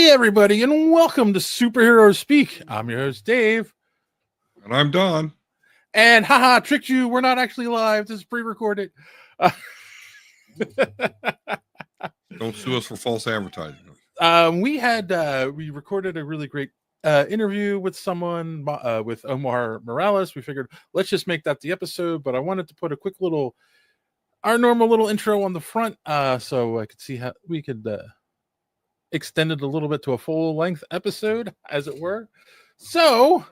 Hey, everybody, and welcome to Superhero Speak. I'm your host, Dave. And I'm Don. And haha, tricked you. We're not actually live. This is pre-recorded. Don't sue us for false advertising. We recorded a really great interview with someone, with Omar Morales. We figured let's just make that the episode, but I wanted to put a quick our normal little intro on the front, so I could see how we could extend it a little bit to a full-length episode, as it were. So,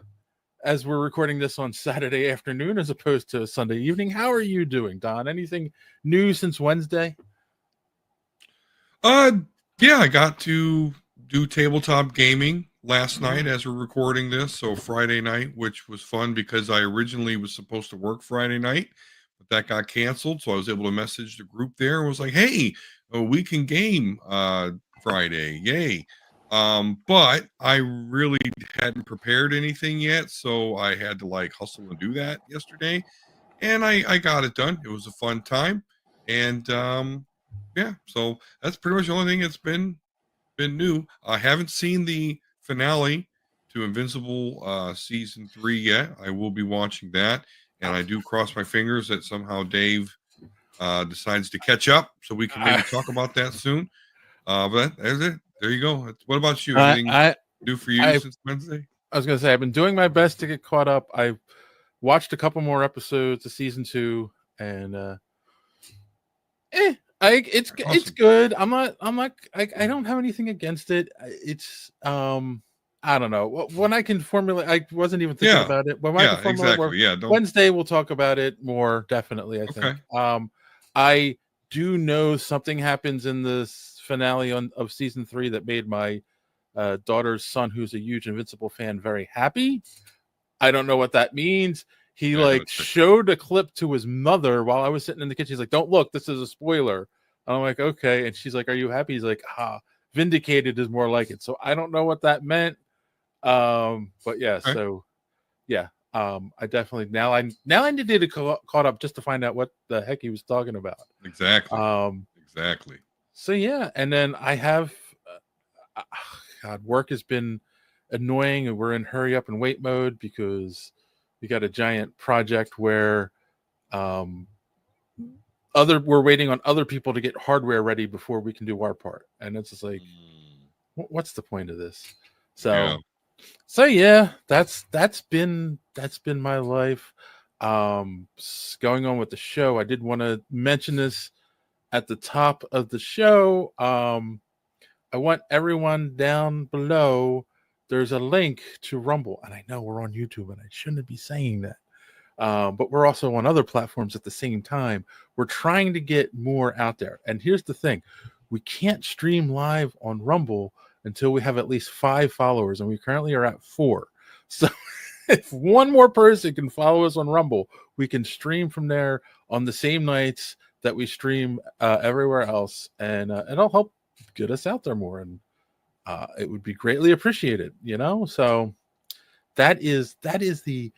as we're recording this on Saturday afternoon as opposed to Sunday evening, how are you doing, Don? Anything new since Wednesday? Yeah, I got to do tabletop gaming last night as we're recording this, so Friday night, which was fun because I originally was supposed to work Friday night, but that got canceled, so I was able to message the group there and was like, hey, we can game Friday, yay. But I really hadn't prepared anything yet, so I had to hustle and do that yesterday, and I got it done. It was a fun time, and yeah, so that's pretty much the only thing that's been new. I haven't seen the finale to Invincible season 3 yet. I will be watching that, and I do cross my fingers that somehow Dave decides to catch up, so we can maybe talk about that soon. But there's it. There you go. What about you? Anything new for you since Wednesday? I was going to say, I've been doing my best to get caught up. I've watched a couple more episodes of season 2, and it's Awesome. It's good. I don't have anything against it. It's I don't know when I can formulate. I wasn't even thinking about it. When I can formulate Wednesday, we'll talk about it more definitely. I think. I do know something happens in this finale of season 3 that made my daughter's son, who's a huge Invincible fan, very happy. I don't know what that means. He showed a clip to his mother while I was sitting in the kitchen. He's like, "Don't look, this is a spoiler." And I'm like, "Okay." And she's like, "Are you happy?" He's like, "Vindicated is more like it." So I don't know what that meant. But yeah, so yeah. I definitely now I need to get caught up just to find out what the heck he was talking about. Exactly. Exactly. So yeah, and then I have God, work has been annoying, and we're in hurry up and wait mode because we got a giant project where we're waiting on other people to get hardware ready before we can do our part, and it's just like, what's the point of this? So yeah, that's been my life. Going on with the show, I did want to mention this at the top of the show. I want everyone down below. There's a link to Rumble, and I know we're on YouTube, and I shouldn't be saying that. But we're also on other platforms at the same time. We're trying to get more out there. And here's the thing. We can't stream live on Rumble until we have at least 5 followers, and we currently are at 4. So if one more person can follow us on Rumble, we can stream from there on the same nights that we stream everywhere else, and it'll help get us out there more, and it would be greatly appreciated, so that is the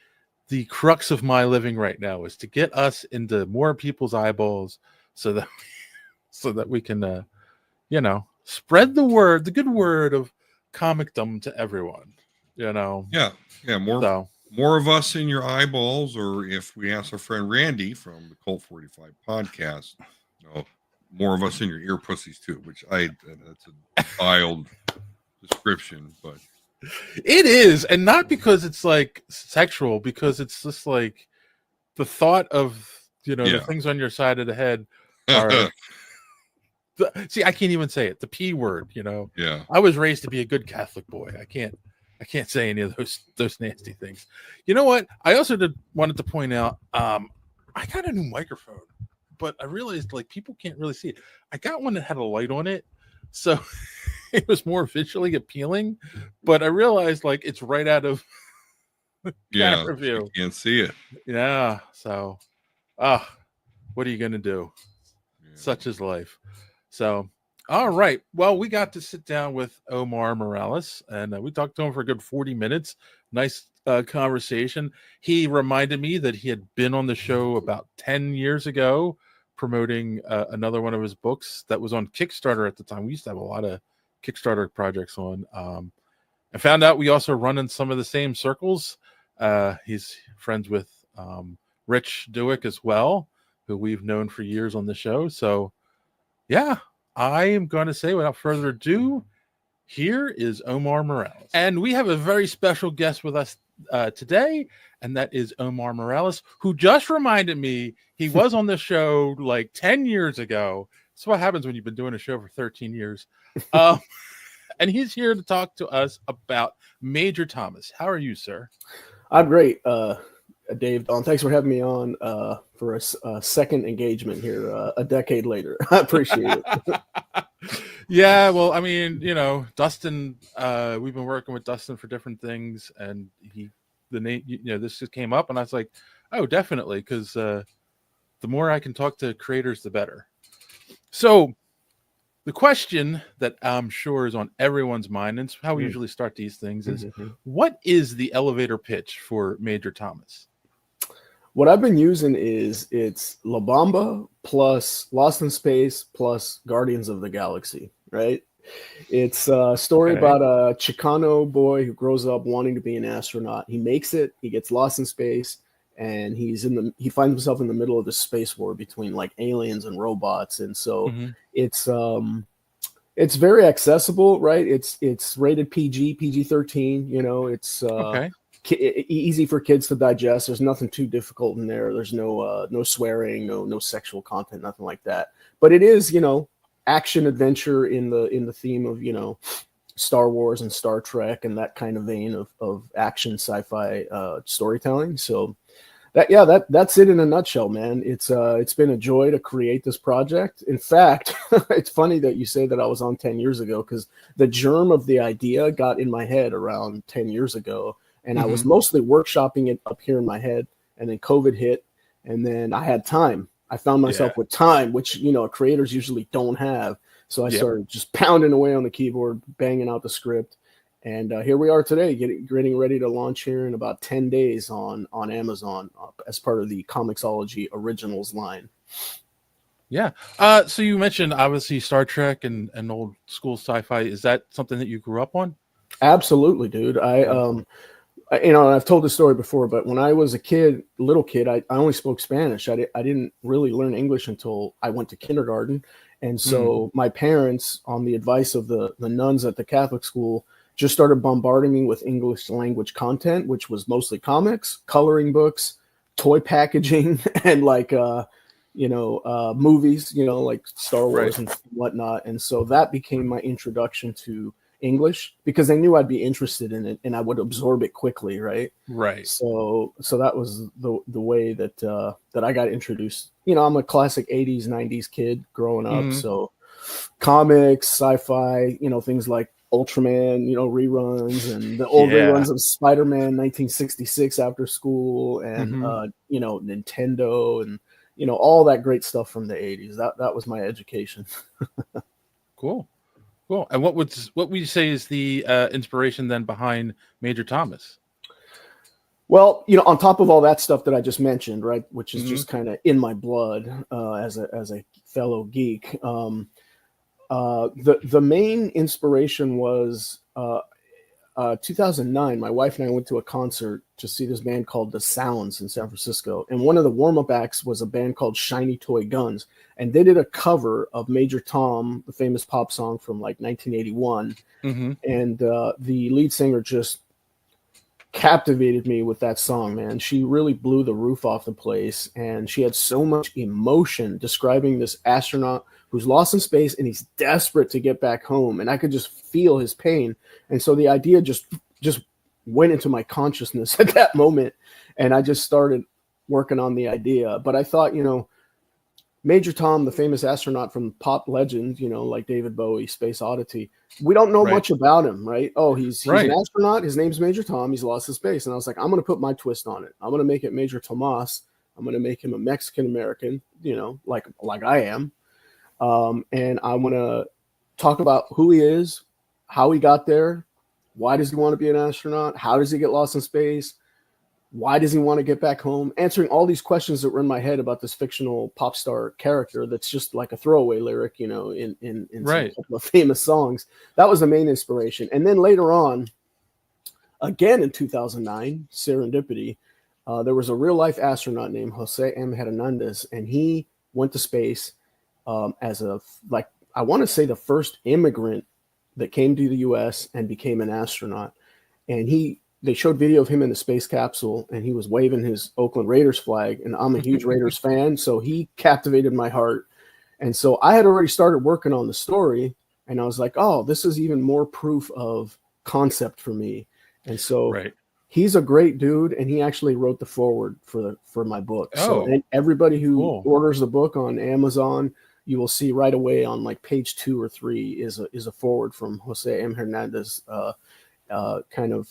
crux of my living right now, is to get us into more people's eyeballs so that we can spread the good word of comicdom to everyone. More of us in your eyeballs, or if we ask our friend Randy from the Cult 45 podcast, more of us in your ear pussies too, which that's a wild description, but it is, and not because it's like sexual, because it's just like the thought of the things on your side of the head are see, I can't even say it, the P word. I was raised to be a good Catholic boy. I can't say any of those nasty things. You know what? I also wanted to point out, I got a new microphone, but I realized people can't really see it. I got one that had a light on it, so it was more visually appealing. But I realized it's right out of camera view. You can't see it. Yeah. So, what are you gonna do? Such is life. So, all right. Well, we got to sit down with Omar Morales, and we talked to him for a good 40 minutes. Nice conversation. He reminded me that he had been on the show about 10 years ago promoting another one of his books that was on Kickstarter at the time. We used to have a lot of Kickstarter projects on. I found out we also run in some of the same circles. He's friends with Rich Dewick as well, who we've known for years on the show. So, yeah, I am going to say without further ado, here is Omar Morales. And we have a very special guest with us today, and that is Omar Morales, who just reminded me he was on the show like 10 years ago. That's what happens when you've been doing a show for 13 years. And he's here to talk to us about Major Thomás. How are you, sir? I'm great, Dave. Don, thanks for having me on for a second engagement here a decade later. I appreciate it. Yeah, well, I mean, Dustin, we've been working with Dustin for different things, and this just came up, and I was like, oh, definitely, because the more I can talk to creators, the better. So the question that I'm sure is on everyone's mind, and it's how we usually start these things, is what is the elevator pitch for Major Thomás? What I've been using it's La Bamba plus Lost in Space plus Guardians of the Galaxy, right? It's a story about a Chicano boy who grows up wanting to be an astronaut. He makes it, he gets lost in space, and he finds himself in the middle of the space war between like aliens and robots. And so it's very accessible, right? It's rated PG-13, it's easy for kids to digest. There's nothing too difficult in there. There's no swearing, no sexual content, nothing like that. But it is, action adventure in the theme of, Star Wars and Star Trek and that kind of vein of action sci-fi storytelling. So that's it in a nutshell, man. It's been a joy to create this project. In fact, it's funny that you say that I was on 10 years ago, because the germ of the idea got in my head around 10 years ago. And I was mostly workshopping it up here in my head, and then COVID hit, and then I had time. I found myself with time, which, creators usually don't have. So I started just pounding away on the keyboard, banging out the script. And here we are today, getting ready to launch here in about 10 days on Amazon as part of the Comixology Originals line. Yeah. So you mentioned, obviously, Star Trek and old school sci-fi. Is that something that you grew up on? Absolutely, dude. I've told this story before, but when I was a little kid, I only spoke Spanish. I didn't really learn English until I went to kindergarten. And so my parents, on the advice of the nuns at the Catholic school, just started bombarding me with English language content, which was mostly comics, coloring books, toy packaging, and movies, like Star Wars and whatnot. And so that became my introduction to English, because they knew I'd be interested in it and I would absorb it quickly, right? So that was the way that I got introduced. I'm a classic 80s 90s kid growing up, so comics, sci-fi, things like Ultraman, reruns, and the old reruns of Spider-Man 1966 after school, and Nintendo, and all that great stuff from the 80s. That was my education. Cool. And what would you say is the inspiration then behind Major Thomás? Well, on top of all that stuff that I just mentioned, right, which is just kind of in my blood as a fellow geek, the main inspiration was 2009. My wife and I went to a concert to see this band called The Sounds in San Francisco, and one of the warm-up acts was a band called Shiny Toy Guns, and they did a cover of Major Tom, the famous pop song from like 1981, and the lead singer just captivated me with that song, man. She really blew the roof off the place, and she had so much emotion describing this astronaut who's lost in space and he's desperate to get back home, and I could just feel his pain. And so the idea just went into my consciousness at that moment, and I just started working on the idea. But I thought, Major Tom, the famous astronaut from pop legend, like David Bowie, Space Oddity, we don't know much about him, right? Oh, he's an astronaut. His name's Major Tom. He's lost in space. And I was like, I'm going to put my twist on it. I'm going to make it Major Thomás. I'm going to make him a Mexican-American, like I am. And I want to talk about who he is, how he got there, why does he want to be an astronaut, how does he get lost in space, why does he want to get back home? Answering all these questions that were in my head about this fictional pop star character that's just like a throwaway lyric, you know, in some couple of famous songs. That was the main inspiration. And then later on, again in 2009, serendipity, there was a real life astronaut named Jose M. Hernandez, and he went to space as I want to say the first immigrant that came to the U.S. and became an astronaut. And they showed video of him in the space capsule, and he was waving his Oakland Raiders flag, and I'm a huge Raiders fan, so he captivated my heart. And so I had already started working on the story, and I was like, oh, this is even more proof of concept for me. And so he's a great dude, and he actually wrote the foreword for my book. So and everybody who orders the book on Amazon, you will see right away on like page 2 or 3 is a foreword from Jose M. Hernandez, kind of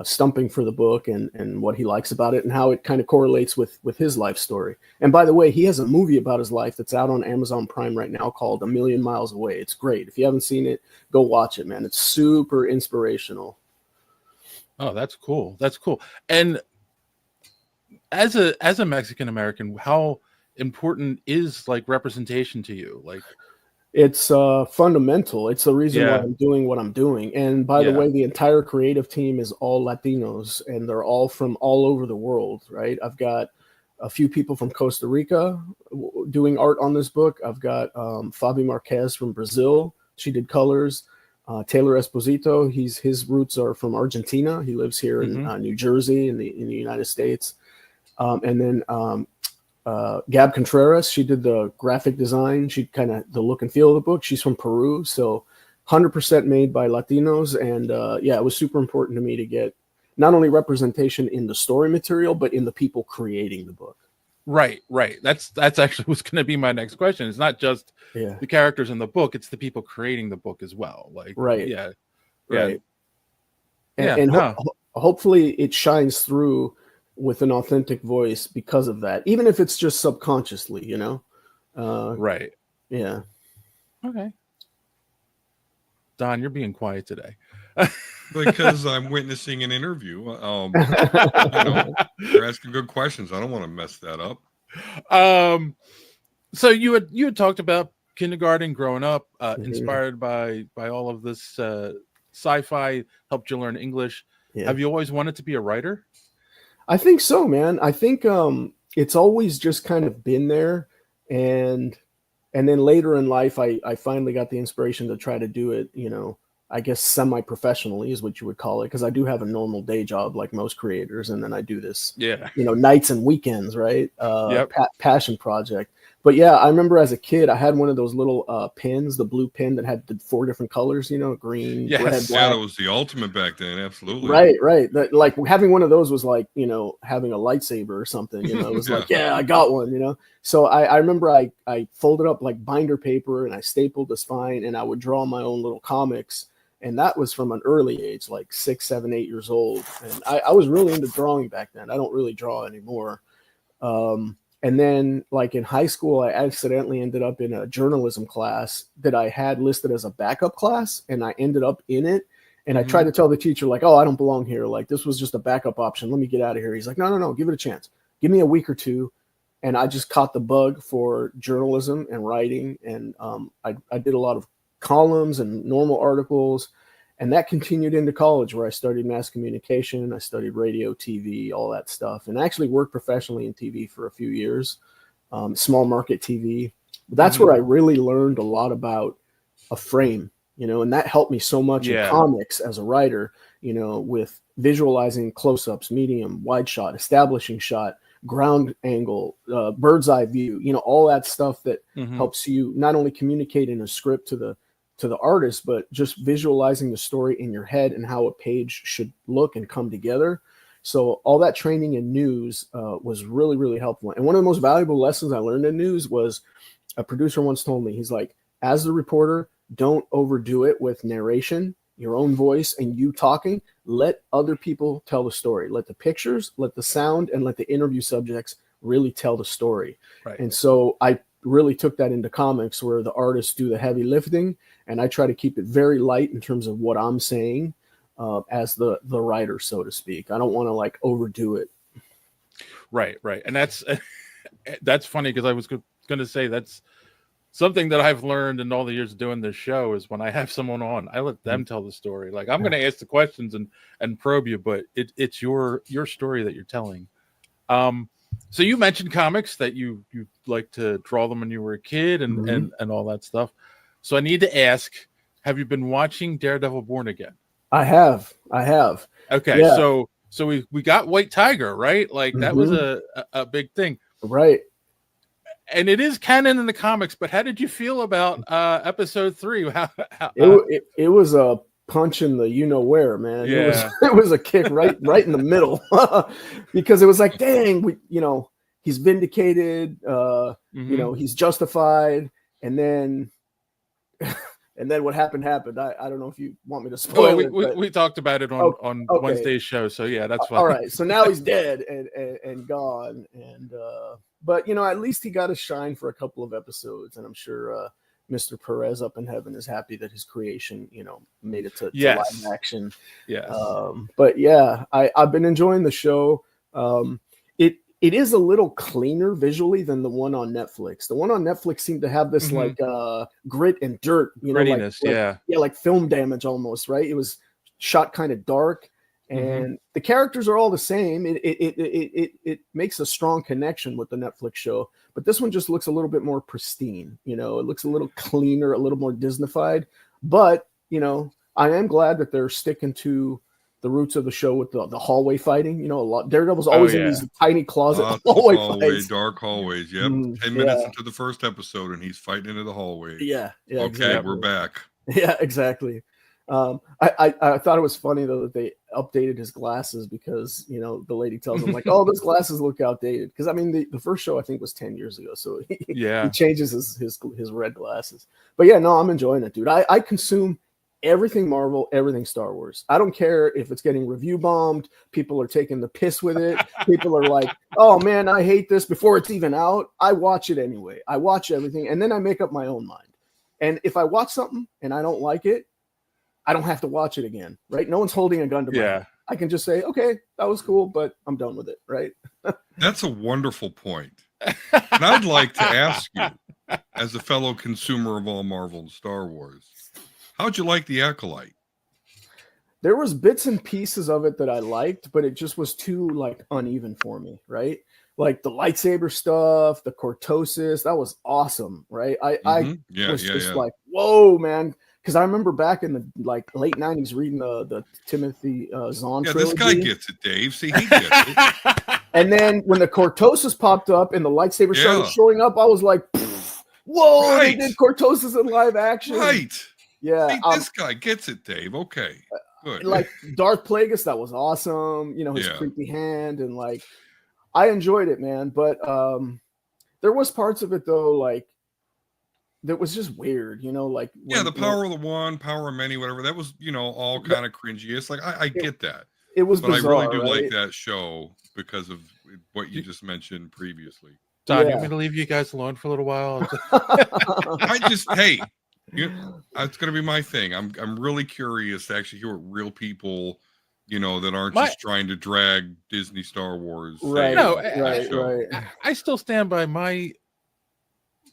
stumping for the book and what he likes about it and how it kind of correlates with his life story. And by the way, he has a movie about his life that's out on Amazon Prime right now called A Million Miles Away. It's great. If you haven't seen it, go watch it, man. It's super inspirational. Oh, that's cool. That's cool. And as a Mexican American, how important is like representation to you? Like, it's fundamental. It's the reason why I'm doing what I'm doing. And by the way, the entire creative team is all Latinos, and they're all from all over the world, right? I've got a few people from Costa Rica doing art on this book. I've got Fabi Marquez from Brazil. She did colors. Taylor Esposito, his roots are from Argentina. He lives here in New Jersey in the United States. And then Gab Contreras, she did the graphic design. She kind of the look and feel of the book. She's from Peru, so 100% made by Latinos. And it was super important to me to get not only representation in the story material, but in the people creating the book. Right. That's actually what's going to be my next question. It's not just the characters in the book; it's the people creating the book as well. Like, and hopefully it shines through with an authentic voice because of that, even if it's just subconsciously, you know? Right. Yeah. Okay. Don, you're being quiet today. Because I'm witnessing an interview. You're asking good questions. I don't want to mess that up. So you had talked about kindergarten growing up, inspired by all of this sci-fi, helped you learn English. Yeah. Have you always wanted to be a writer? I think so, man. I think it's always just kind of been there, and then later in life, I finally got the inspiration to try to do it. You know, I guess semi-professionally is what you would call it, because I do have a normal day job like most creators, and then I do this, nights and weekends, right? Passion project. But yeah, I remember as a kid, I had one of those little pins, the blue pin that had the 4 different colors, green, red, black. Yeah, that was the ultimate back then. Absolutely. Right. Like having one of those was like, having a lightsaber or something, it was like, I got one, So I remember I folded up like binder paper and I stapled the spine and I would draw my own little comics. And that was from an early age, like 6, 7, 8 years old. And I was really into drawing back then. I don't really draw anymore. And then like in high school, I accidentally ended up in a journalism class that I had listed as a backup class. And I ended up in it. And I tried to tell the teacher like, oh, I don't belong here. Like this was just a backup option. Let me get out of here. He's like, no, give it a chance. Give me a week or two. And I just caught the bug for journalism and writing. And I did a lot of columns and normal articles. And that continued into college where I studied mass communication. I studied radio, TV, all that stuff. And I actually worked professionally in TV for a few years, small market TV. But that's where I really learned a lot about a frame, and that helped me so much in comics as a writer, with visualizing close-ups, medium, wide shot, establishing shot, ground angle, bird's eye view, all that stuff that helps you not only communicate in a script to the artist, but just visualizing the story in your head and how a page should look and come together. So all that training in news was really, really helpful. And one of the most valuable lessons I learned in news was a producer once told me, he's like, as the reporter, don't overdo it with narration, your own voice and you talking. Let other people tell the story. Let the pictures, let the sound, and let the interview subjects really tell the story. Right. And so I really took that into comics where the artists do the heavy lifting and I try to keep it very light in terms of what I'm saying. as the writer, so to speak. I don't want to like overdo it. Right. And that's funny because I was going to say that's something that I've learned in all the years of doing this show is when I have someone on, I let them tell the story. Like I'm going to ask the questions and probe you, but it's your story that you're telling. So you mentioned comics that you like to draw them when you were a kid and all that stuff. So I need to ask, have you been watching Daredevil Born Again? I have. Okay. Yeah. So we got White Tiger, right? Like that was a big thing. Right. And it is canon in the comics, but how did you feel about episode 3? It was a punch in the where, man. Yeah. It was a kick right in the middle because it was like, dang, he's vindicated, he's justified, and then what happened. I don't know if you want me to spoil it. We talked about it on Wednesday's show, so yeah, that's fine. All right, so now he's dead and gone, and but at least he got a shine for a couple of episodes, and I'm sure Mr. Perez up in heaven is happy that his creation, made it to live action. Yes. But yeah, I've been enjoying the show. It is a little cleaner visually than the one on Netflix. The one on Netflix seemed to have this like grit and dirt, grittiness, like film damage almost, right? It was shot kind of dark, and the characters are all the same. It makes a strong connection with the Netflix show, but this one just looks a little bit more pristine. It looks a little cleaner, a little more Disneyfied. But I am glad that they're sticking to the roots of the show with the hallway fighting. A lot. Daredevil's always in these tiny closet hallway fights. Dark hallways. Yep. 10 minutes into the first episode, and he's fighting into the hallway. Yeah. Okay, exactly. We're back. Yeah, exactly. I thought it was funny though that they updated his glasses because the lady tells him like, oh, those glasses look outdated, because I mean the first show I think was 10 years ago, so he changes his red glasses. But yeah, no, I'm enjoying it, dude. I consume everything Marvel, everything Star Wars. I don't care if it's getting review bombed, people are taking the piss with it, people are like, oh man, I hate this, before it's even out. I watch it anyway. I watch everything, and then I make up my own mind. And if I watch something and I don't like it, I don't have to watch it again, right? No one's holding a gun to my head. I can just say, okay, that was cool, but I'm done with it, right? That's a wonderful point. And I'd like to ask you, as a fellow consumer of all Marvel and Star Wars, how'd you like The Acolyte? There was bits and pieces of it that I liked, but it just was too like uneven for me, right? Like the lightsaber stuff, the cortosis, that was awesome, right? I was just like, whoa, man. Because I remember back in the late 90s reading the Timothy Zahn trilogy. This guy gets it, Dave. See, he gets it. And then when the cortosis popped up and the lightsaber started showing up, I was like, whoa, they did cortosis in live action. Right. Yeah. See, this guy gets it, Dave. Okay. Good. Like Darth Plagueis, that was awesome. His creepy hand, and like I enjoyed it, man. But there was parts of it though, like that was just weird, like the power of the one, power of many, whatever. That was, all kind of cringy. It's like I get that. It was but bizarre, I really do right? like that show because of what you just mentioned previously. Don, you want me to leave you guys alone for a little while? It's gonna be my thing. I'm really curious to actually hear what real people, that aren't just trying to drag Disney Star Wars. Right. Right. I still stand by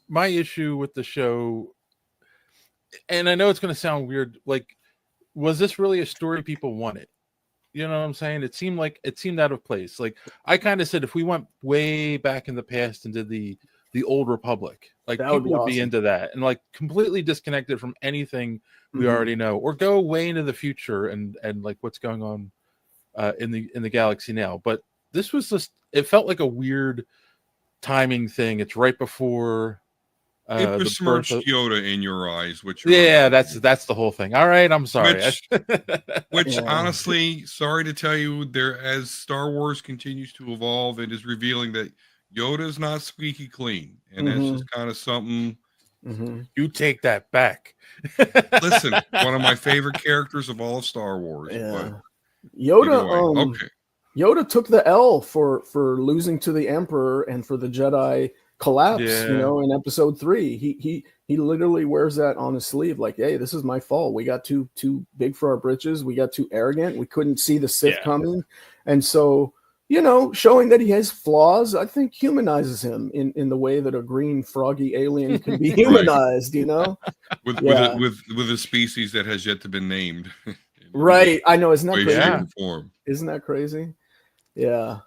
my issue with the show, and I know it's going to sound weird. Like, was this really a story people wanted? You know what I'm saying? It seemed out of place. Like I kind of said, if we went way back in the past and did the Old Republic, like people would be into that, and like completely disconnected from anything we already know, or go way into the future and like what's going on in the galaxy now. But this was just, it felt like a weird timing thing. It's right before it besmirched Yoda in your eyes, which that's the whole thing. All right, I'm sorry. Which honestly, sorry to tell you, as Star Wars continues to evolve, it is revealing that Yoda's not squeaky clean, and that's just kind of something. You take that back. Listen, one of my favorite characters of all of Star Wars. Yeah. Yoda. Yoda took the L for losing to the Emperor and for the Jedi collapse, in episode 3. He literally wears that on his sleeve, like, hey, this is my fault. We got too big for our britches. We got too arrogant. We couldn't see the Sith coming. And so, showing that he has flaws, I think humanizes him in the way that a green froggy alien can be humanized, with a species that has yet to be named. Right. I know. Isn't that crazy? Shape, and form. Isn't that crazy? Yeah.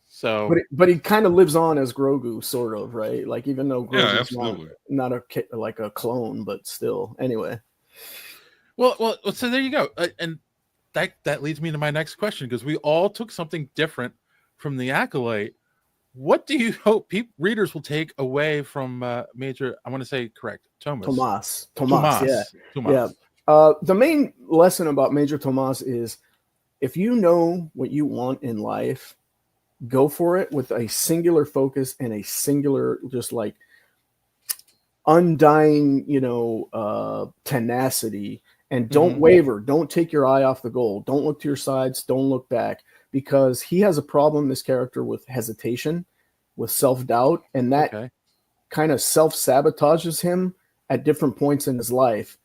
So, but he kind of lives on as Grogu, sort of, right? Like, even though Grogu's not a clone, but still. Anyway. Well. So there you go, and that leads me to my next question, because we all took something different from the Acolyte. What do you hope readers will take away from Major? I want to say correct, Thomás. Yeah. The main lesson about Major Thomás is, if you know what you want in life, go for it with a singular focus and a singular, just like undying, tenacity, and don't waver. Don't take your eye off the goal. Don't look to your sides. Don't look back, because he has a problem, this character, with hesitation, with self-doubt, and that kind of self-sabotages him at different points in his life.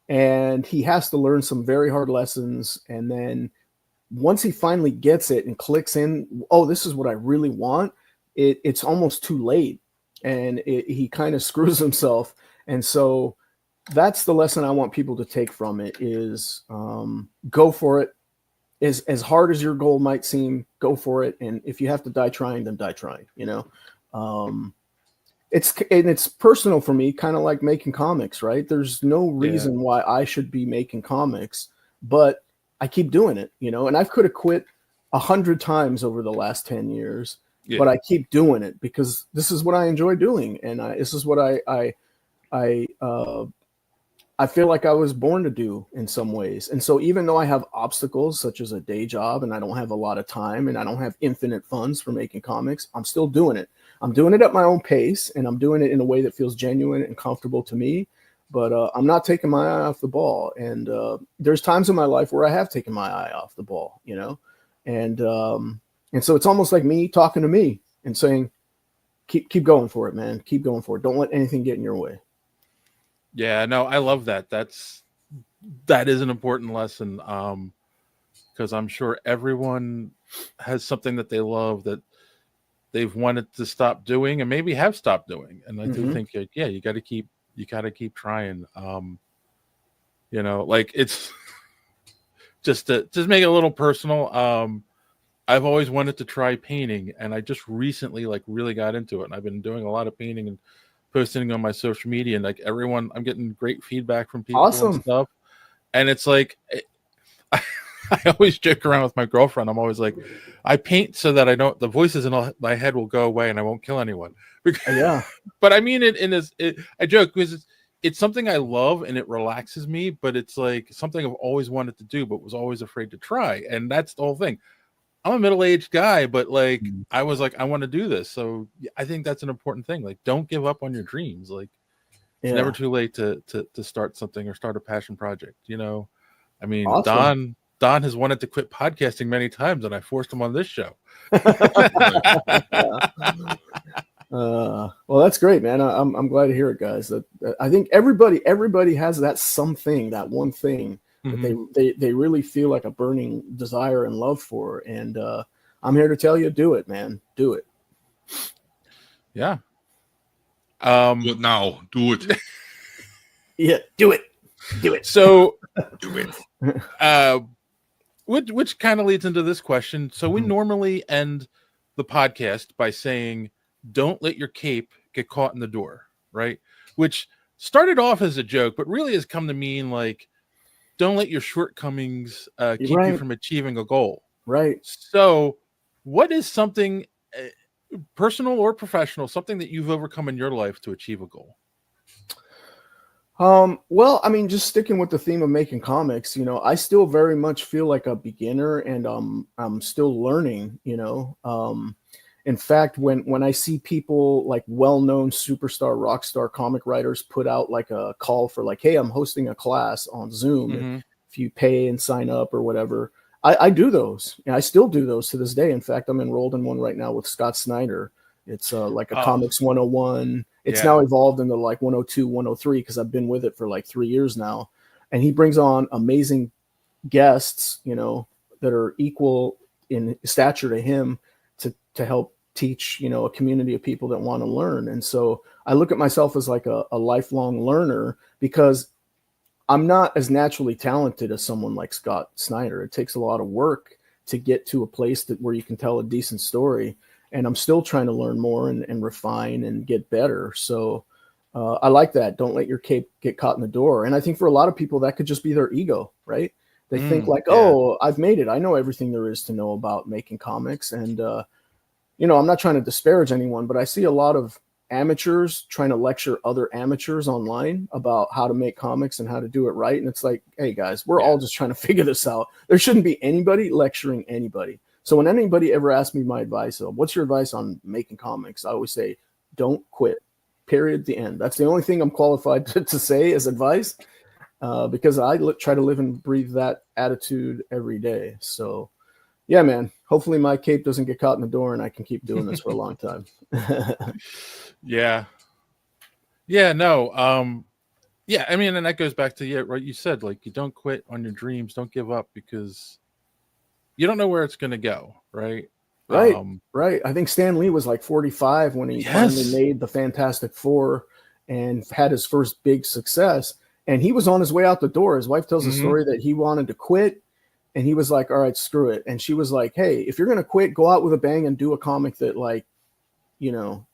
And he has to learn some very hard lessons. And then once he finally gets it and clicks in, oh, this is what I really want, it's almost too late. And he kind of screws himself. And so that's the lesson I want people to take from it, is go for it. As hard as your goal might seem, go for it. And if you have to die trying, then die trying, It's personal for me, kind of like making comics, right? There's no reason why I should be making comics, but I keep doing it, and I could have quit 100 times over the last 10 years, but I keep doing it because this is what I enjoy doing. And this is what I feel like I was born to do in some ways. And so even though I have obstacles such as a day job, and I don't have a lot of time, and I don't have infinite funds for making comics, I'm still doing it. I'm doing it at my own pace, and I'm doing it in a way that feels genuine and comfortable to me. But I'm not taking my eye off the ball. And there's times in my life where I have taken my eye off the ball, And so it's almost like me talking to me and saying, keep going for it, man. Keep going for it. Don't let anything get in your way. Yeah, no, I love that. That is an important lesson, because I'm sure everyone has something that they love that they've wanted to stop doing and maybe have stopped doing. And I do think, you got to keep trying. Like, it's just make it a little personal. I've always wanted to try painting, and I just recently really got into it. And I've been doing a lot of painting and posting on my social media, and everyone, I'm getting great feedback from people and stuff. And it's like, I always joke around with my girlfriend. I'm always like, I paint so that the voices in my head will go away and I won't kill anyone. But I mean it I joke because it's something I love and it relaxes me, but it's like something I've always wanted to do, but was always afraid to try. And that's the whole thing. I'm a middle-aged guy, but I was like, I want to do this. So I think that's an important thing. Like, don't give up on your dreams. Like, it's never too late to start something or start a passion project. I mean, awesome. Don has wanted to quit podcasting many times, and I forced him on this show. Well, that's great, man. I'm glad to hear it, guys. That I think everybody has that something, that one thing that they really feel like a burning desire and love for. And I'm here to tell you, do it, man. Do it. Yeah. But now, do it. Yeah, do it. Do it. So, do it. Which kind of leads into this question. So we normally end the podcast by saying, don't let your cape get caught in the door, right? Which started off as a joke, but really has come to mean don't let your shortcomings keep you from achieving a goal. Right. So what is something personal or professional, something that you've overcome in your life to achieve a goal? Well, I mean, just sticking with the theme of making comics, I still very much feel like a beginner, and I'm still learning, in fact, when I see people like well-known superstar, rock star comic writers put out a call for hey, I'm hosting a class on Zoom. If you pay and sign up or whatever, I do those. I still do those to this day. In fact, I'm enrolled in one right now with Scott Snyder, It's like a comics 101. It's now evolved into like 102, 103 because I've been with it for like 3 years now. And he brings on amazing guests, you know, that are equal in stature to him to help teach, you know, a community of people that want to learn. And so I look at myself as like a lifelong learner because I'm not as naturally talented as someone like Scott Snyder. It takes a lot of work to get to a place where you can tell a decent story. And I'm still trying to learn more and refine and get better. So I like that. Don't let your cape get caught in the door. And I think for a lot of people, that could just be their ego, right? They think like, oh, I've made it. I know everything there is to know about making comics. And, you know, I'm not trying to disparage anyone, but I see a lot of amateurs trying to lecture other amateurs online about how to make comics and how to do it right. And it's like, hey guys, we're all just trying to figure this out. There shouldn't be anybody lecturing anybody. So when anybody ever asks me my advice, what's your advice on making comics? I always say, don't quit, period, the end. That's the only thing I'm qualified to say as advice, because I try to live and breathe that attitude every day. So yeah, man, hopefully my cape doesn't get caught in the door and I can keep doing this for a long time. Yeah, no. I mean, and that goes back to right. You said like you don't quit on your dreams, don't give up because you don't know where it's going to go, right? Right, right. I think Stan Lee was like 45 when he finally made the Fantastic Four and had his first big success. And he was on his way out the door. His wife tells a story that he wanted to quit. And he was like, all right, screw it. And she was like, hey, if you're going to quit, go out with a bang and do a comic that, like, you know,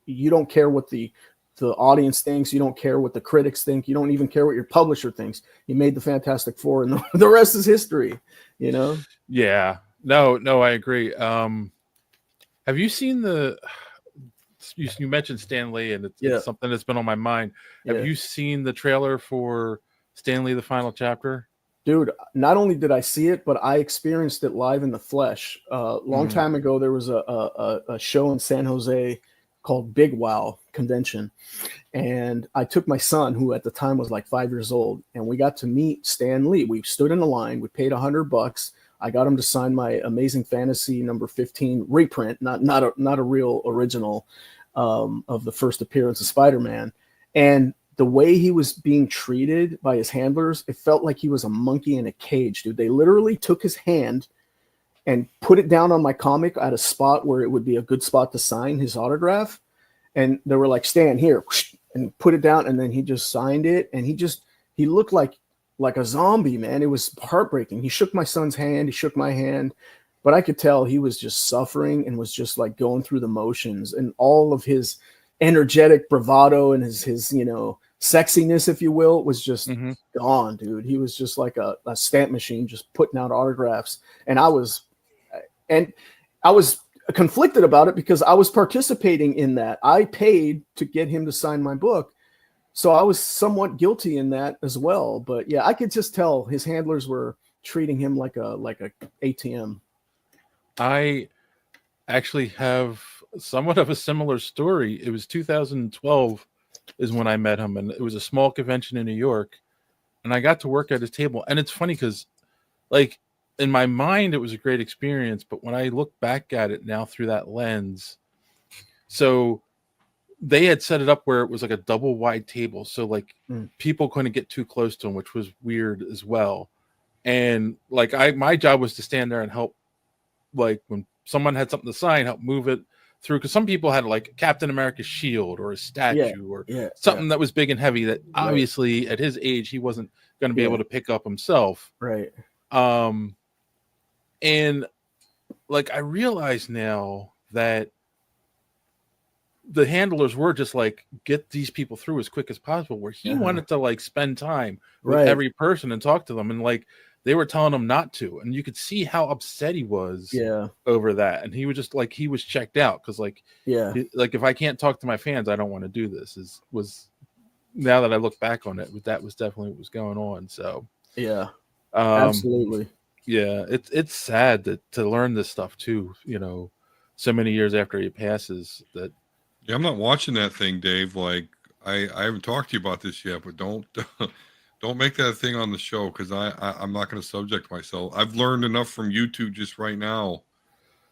you don't care what the audience thinks. You don't care what the critics think. You don't even care what your publisher thinks. You made the Fantastic Four and the rest is history, you know? Yeah. No, I agree. Have you seen you mentioned Stan Lee and it's something that's been on my mind. Have you seen the trailer for Stan Lee, the final chapter? Dude, not only did I see it, but I experienced it live in the flesh. Long time ago, there was a show in San Jose called Big Wow Convention. And I took my son, who at the time was like 5 years old, and we got to meet Stan Lee. We stood in a line. We paid $100. I got him to sign my Amazing Fantasy number 15 reprint, not a real original of the first appearance of Spider-Man. And the way he was being treated by his handlers, it felt like he was a monkey in a cage, dude. They literally took his hand and put it down on my comic at a spot where it would be a good spot to sign his autograph. And they were like, Stan, here, and put it down. And then he just signed it. And he looked like a zombie, man. It was heartbreaking. He shook my son's hand. He shook my hand. But I could tell he was just suffering and was just like going through the motions. And all of his energetic bravado and his you know, sexiness, if you will, was just gone, dude. He was just like a stamp machine, just putting out autographs. And I was conflicted about it because I was participating in that. I paid to get him to sign my book. So I was somewhat guilty in that as well. But yeah, I could just tell his handlers were treating him like a ATM. I actually have somewhat of a similar story. It was 2012 is when I met him, and it was a small convention in New York, and I got to work at his table. And it's funny because, like, in my mind, it was a great experience, but when I look back at it now through that lens, so they had set it up where it was like a double wide table, so like people couldn't get too close to him, which was weird as well. And like my job was to stand there and help, like when someone had something to sign, help move it through, because some people had like Captain America's shield or a statue or something that was big and heavy that obviously at his age he wasn't going to be able to pick up himself. Right. And like I realize now that the handlers were just like, get these people through as quick as possible, where he wanted to like spend time with every person and talk to them, and like they were telling him not to, and you could see how upset he was over that. And he was just like, he was checked out because like like if I can't talk to my fans, I don't want to do this. Was now that I look back on it, that was definitely what was going on. So absolutely. It's sad to learn this stuff too, you know, so many years after he passes. That I'm not watching that thing, Dave. Like I haven't talked to you about this yet, but don't make that a thing on the show, because I'm not going to subject myself. I've learned enough from YouTube just right now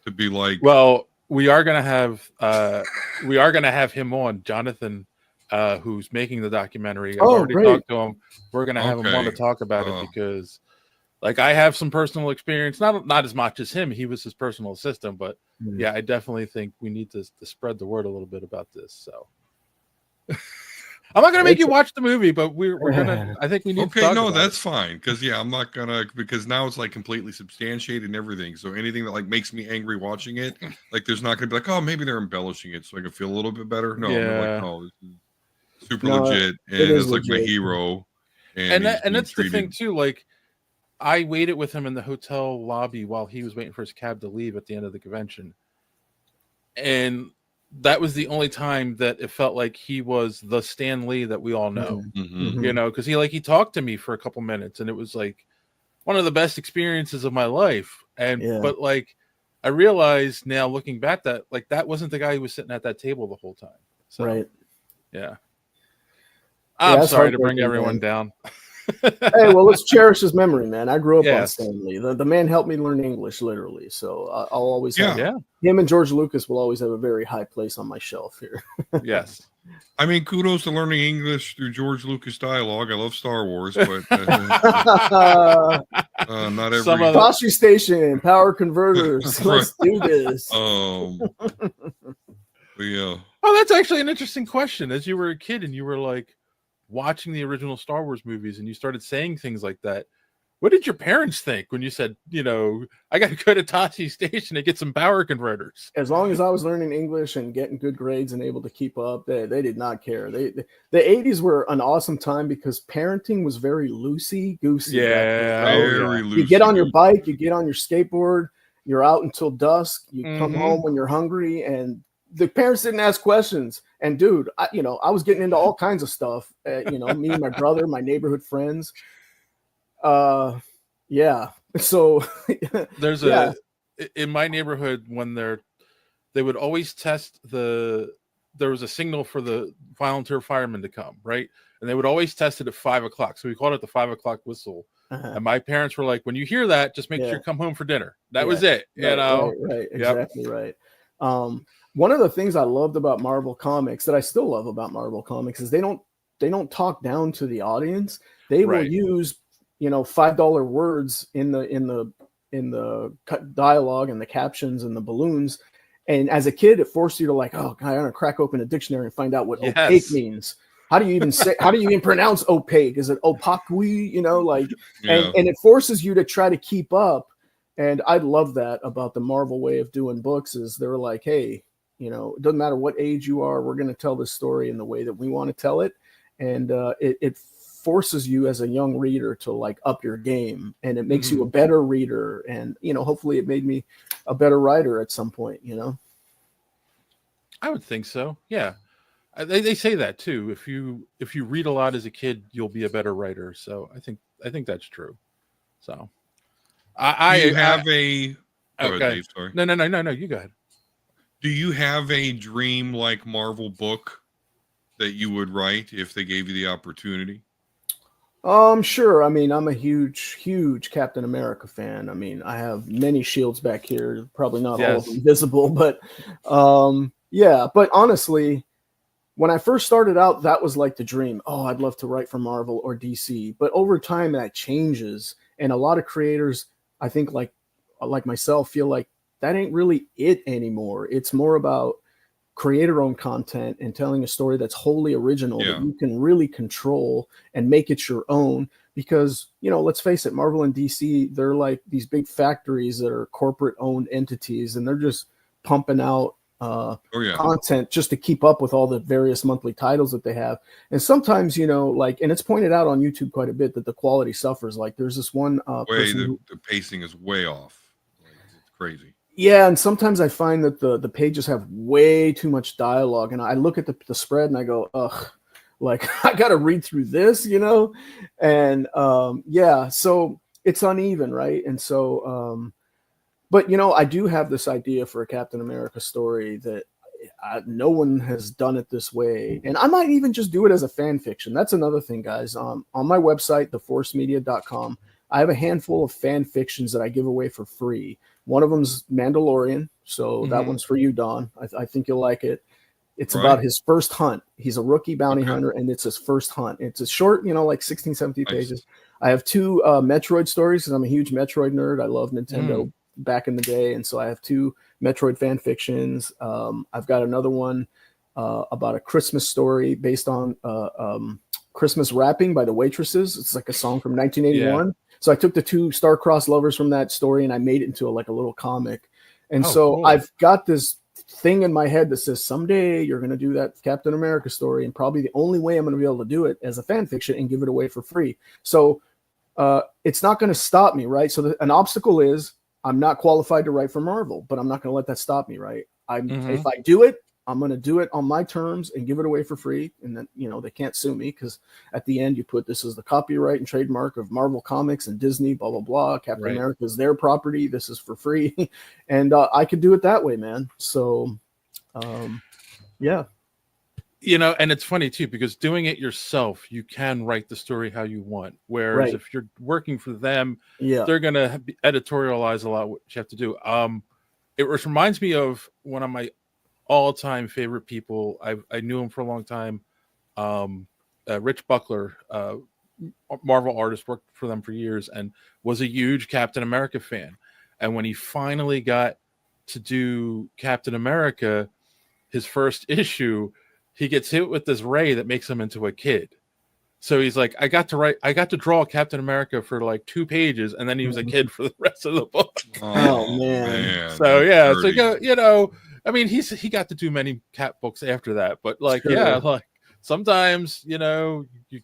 to be like, well, we are gonna have him on, Jonathan, who's making the documentary. I've already great. talked to him. We're gonna have him on to Okay. talk about it because, like, I have some personal experience, not as much as him. He was his personal assistant, but yeah, I definitely think we need to spread the word a little bit about this. So I'm not gonna make you watch the movie, but we're gonna. I think we need to talk about that's it. fine, because I'm not gonna, because now it's like completely substantiated and everything. So anything that like makes me angry watching it, like there's not gonna be like, oh, maybe they're embellishing it so I can feel a little bit better. No, I'm like, no, this is super legit, and it's like my hero. And that's the thing too. Like, I waited with him in the hotel lobby while he was waiting for his cab to leave at the end of the convention, and that was the only time that it felt like he was the Stan Lee that we all know. You know, because he talked to me for a couple minutes, and it was like one of the best experiences of my life. And but like, I realized now looking back that like that wasn't the guy who was sitting at that table the whole time. So, yeah. I'm sorry to bring everyone down. Hey, well, let's cherish his memory, man. I grew up on Stan Lee. The man helped me learn English, literally. So I'll always have him, and George Lucas will always have a very high place on my shelf here. Yes. I mean, kudos to learning English through George Lucas dialogue. I love Star Wars, but not every. Toshi Station, power converters. Let's do this. Yeah. Oh, that's actually an interesting question. As you were a kid and you were like watching the original Star Wars movies and you started saying things like that, what did your parents think when you said, you know, I got to go to Toshi Station and get some power converters? As long as I was learning English and getting good grades and able to keep up, they did not care. The 80s were an awesome time because parenting was very loosey-goosey. Yeah. Very loosey. You get on your bike, you get on your skateboard, you're out until dusk, you come home when you're hungry, and the parents didn't ask questions. And dude, I was getting into all kinds of stuff. Me and my brother, my neighborhood friends. Yeah. So there's in my neighborhood when they would always test there was a signal for the volunteer firemen to come, right? And they would always test it at 5:00. So we called it the 5:00 whistle. And my parents were like, when you hear that, just make sure you come home for dinner. That was it. Right. Exactly. Right. One of the things I loved about Marvel Comics that I still love about Marvel Comics is they don't talk down to the audience. They will use, $5 words in the dialogue and the captions and the balloons. And as a kid, it forced you to like, oh, God, I'm gonna crack open a dictionary and find out what opaque means. How do you even pronounce opaque? Is it opaque? And it forces you to try to keep up. And I love that about the Marvel way of doing books is they're like, hey, it doesn't matter what age you are, we're going to tell this story in the way that we want to tell it. And it forces you as a young reader to like up your game, and it makes you a better reader. And, hopefully it made me a better writer at some point, I would think so. Yeah. They say that too. If you read a lot as a kid, you'll be a better writer. So I think that's true. So Okay. Dave, sorry. No, you go ahead. Do you have a dream like Marvel book that you would write if they gave you the opportunity? Sure. I mean, I'm a huge Captain America fan. I mean, I have many shields back here, probably not all of them visible, but yeah. But honestly, when I first started out, that was like the dream. Oh, I'd love to write for Marvel or DC. But over time, that changes, and a lot of creators, I think, like myself, feel like that ain't really it anymore. It's more about creator-owned content and telling a story that's wholly original that you can really control and make it your own. Because, let's face it, Marvel and DC, they're like these big factories that are corporate-owned entities, and they're just pumping out content just to keep up with all the various monthly titles that they have. And sometimes, and it's pointed out on YouTube quite a bit that the quality suffers. Like there's this one the pacing is way off. Like, it's crazy. Yeah, and sometimes I find that the pages have way too much dialogue, and I look at the spread and I go, ugh, like I got to read through this, and so it's uneven, right? And so, but I do have this idea for a Captain America story that no one has done it this way, and I might even just do it as a fan fiction. That's another thing, guys. On my website, theforcemedia.com, I have a handful of fan fictions that I give away for free. One of them's Mandalorian, so that one's for you, Don. I think you'll like it. It's about his first hunt. He's a rookie bounty hunter, and it's his first hunt. It's a short, like 16, 17 pages. I have 2 Metroid stories because I'm a huge Metroid nerd. I love Nintendo back in the day, and so I have 2 Metroid fan fictions. I've got another one about a Christmas story based on Christmas Wrapping by the Waitresses. It's like a song from 1981. Yeah. So I took the 2 star-crossed lovers from that story and I made it into a little comic. And cool. I've got this thing in my head that says someday you're going to do that Captain America story, and probably the only way I'm going to be able to do it as a fan fiction and give it away for free. So it's not going to stop me, right? So an obstacle is I'm not qualified to write for Marvel, but I'm not going to let that stop me, right? If I do it, I'm going to do it on my terms and give it away for free. And then, they can't sue me because at the end you put this is the copyright and trademark of Marvel Comics and Disney, blah, blah, blah. Captain America is their property. This is for free. And I could do it that way, man. So, yeah. And it's funny too, because doing it yourself, you can write the story how you want. Whereas if you're working for them, they're going to editorialize a lot what you have to do. It reminds me of one of my all-time favorite people. I knew him for a long time. Rich Buckler, Marvel artist, worked for them for years and was a huge Captain America fan. And when he finally got to do Captain America, his first issue, he gets hit with this ray that makes him into a kid. So he's like, I got to draw Captain America for 2 pages, and then he was a kid for the rest of the book. Oh man. So yeah, so I mean, he got to do many Cap books after that, but sometimes you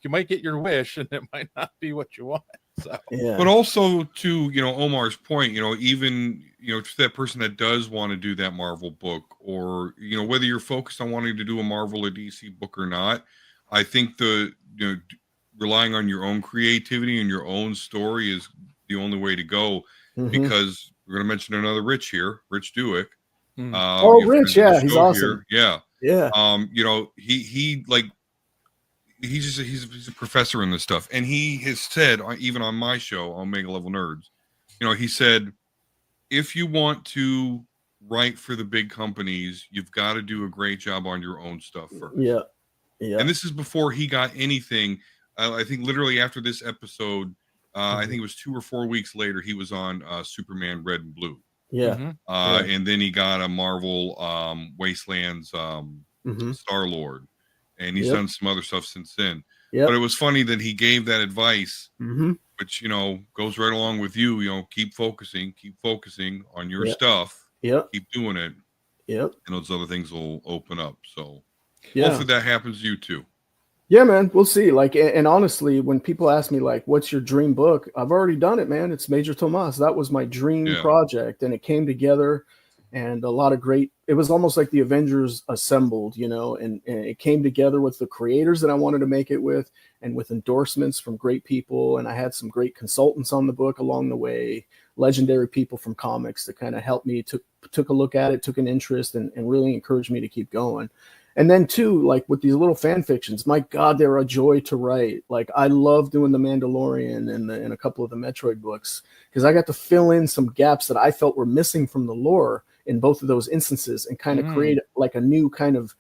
might get your wish, and it might not be what you want. So, but also to Omar's point, even to that person that does want to do that Marvel book, or whether you're focused on wanting to do a Marvel or DC book or not, I think relying on your own creativity and your own story is the only way to go. Because we're going to mention another Rich here, Rich Duick. Rich, yeah, he's awesome. Here. Yeah. He's a professor in this stuff, and he has said, even on my show, Omega Level Nerds, he said, if you want to write for the big companies, you've got to do a great job on your own stuff first. Yeah. And this is before he got anything. I think literally after this episode, I think it was 2 or 4 weeks later, he was on Superman Red and Blue. Yeah. And then he got a Marvel Wastelands Star-Lord, and he's done some other stuff since then. But it was funny that he gave that advice, which goes right along with you. Keep focusing on your stuff. Keep doing it. And those other things will open up. So hopefully that happens to you too. Yeah, man, we'll see. And honestly, when people ask me what's your dream book, I've already done it, man. It's Major Thomás. That was my dream project, and it came together, and a lot of great. It was almost like the Avengers assembled, and it came together with the creators that I wanted to make it with, and with endorsements from great people. And I had some great consultants on the book along the way, legendary people from comics that kind of helped me, took a look at it, took an interest, and really encouraged me to keep going. And then too, with these little fan fictions, my God, they're a joy to write. I love doing the Mandalorian and a couple of the Metroid books, because I got to fill in some gaps that I felt were missing from the lore in both of those instances, and kind of create a new kind of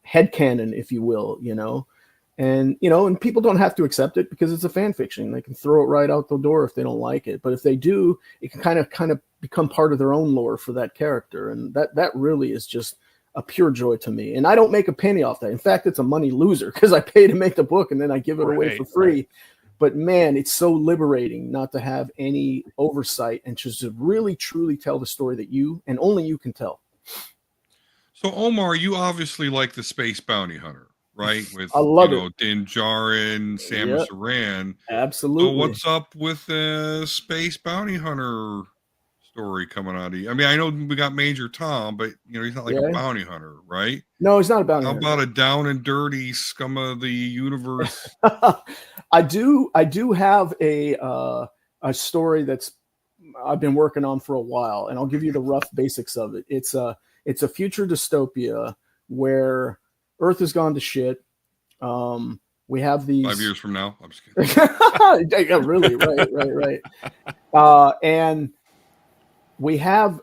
headcanon, if you will, and and people don't have to accept it because it's a fan fiction. They can throw it right out the door if they don't like it. But if they do, it can kind of become part of their own lore for that character. And that really is just a pure joy to me. And I don't make a penny off that. In fact, it's a money loser because I pay to make the book and then I give it away for free. But man, it's so liberating not to have any oversight and just to really truly tell the story that you and only you can tell. So Omar, you obviously like the Space Bounty Hunter, right? With I love it. Din Djarin, Samus Aran. Absolutely. So what's up with the Space Bounty Hunter story coming out of you? I mean, I know we got Major Tom, but he's not a bounty hunter, right? No, he's not a bounty hunter. How about a down and dirty scum of the universe? I do have a story that's I've been working on for a while, and I'll give you the rough basics of it. It's a future dystopia where Earth has gone to shit. We have these 5 years from now. I'm just kidding. Yeah, really, right. And we have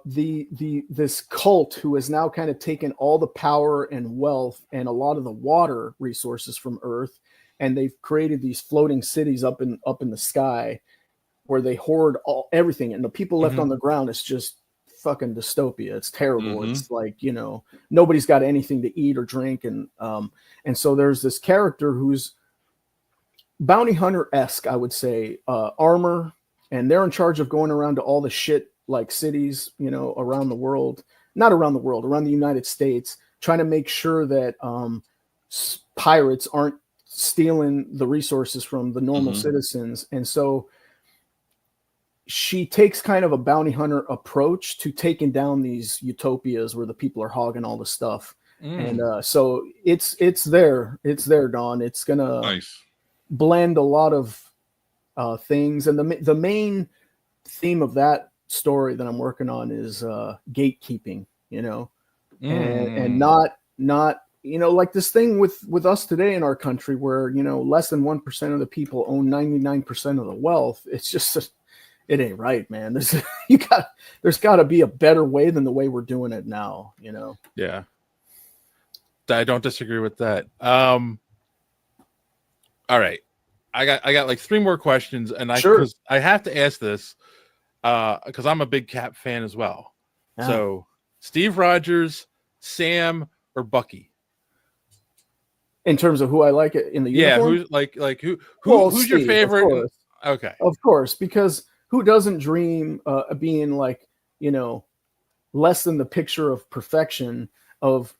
this cult who has now kind of taken all the power and wealth and a lot of the water resources from Earth, and they've created these floating cities up in the sky where they hoard everything, and the people left on the ground is just fucking dystopia. It's terrible. It's like, nobody's got anything to eat or drink, and so there's this character who's bounty hunter-esque, I would say, armor, and they're in charge of going around to all the shit like cities, around the world, not around the world, around the United States, trying to make sure that pirates aren't stealing the resources from the normal citizens. And so she takes kind of a bounty hunter approach to taking down these utopias where the people are hogging all the stuff. And so it's there, Don. It's gonna blend a lot of things, and the main theme of that story that I'm working on is gatekeeping, and not like this thing with us today in our country where less than 1% of the people own 99% of the wealth. It's just it ain't right, man. There's got to be a better way than the way we're doing it now, Yeah, I don't disagree with that. All right, I got like 3 more questions, and because I have to ask this because I'm a big Cap fan as well. Yeah. So Steve Rogers, Sam, or Bucky? In terms of who I like it in the uniform? Who's your favorite? Okay, of course, because who doesn't dream being like less than the picture of perfection of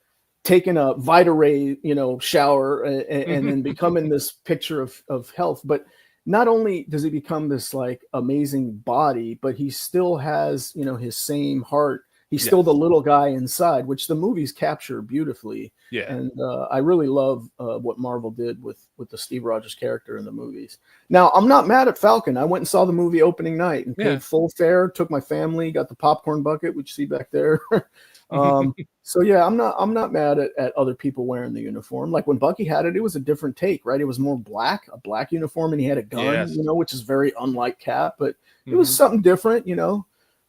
taking a Vita-Ray, shower and then becoming this picture of health. But not only does he become this like amazing body, but he still has, his same heart. He's still the little guy inside, which the movies capture beautifully. Yeah. And I really love what Marvel did with the Steve Rogers character in the movies. Now, I'm not mad at Falcon. I went and saw the movie opening night and paid full fare, took my family, got the popcorn bucket, which you see back there. So yeah, I'm not mad at other people wearing the uniform. Like when Bucky had it, it was a different take, right? It was more a black uniform, and he had a gun, which is very unlike Cap, but it was something different,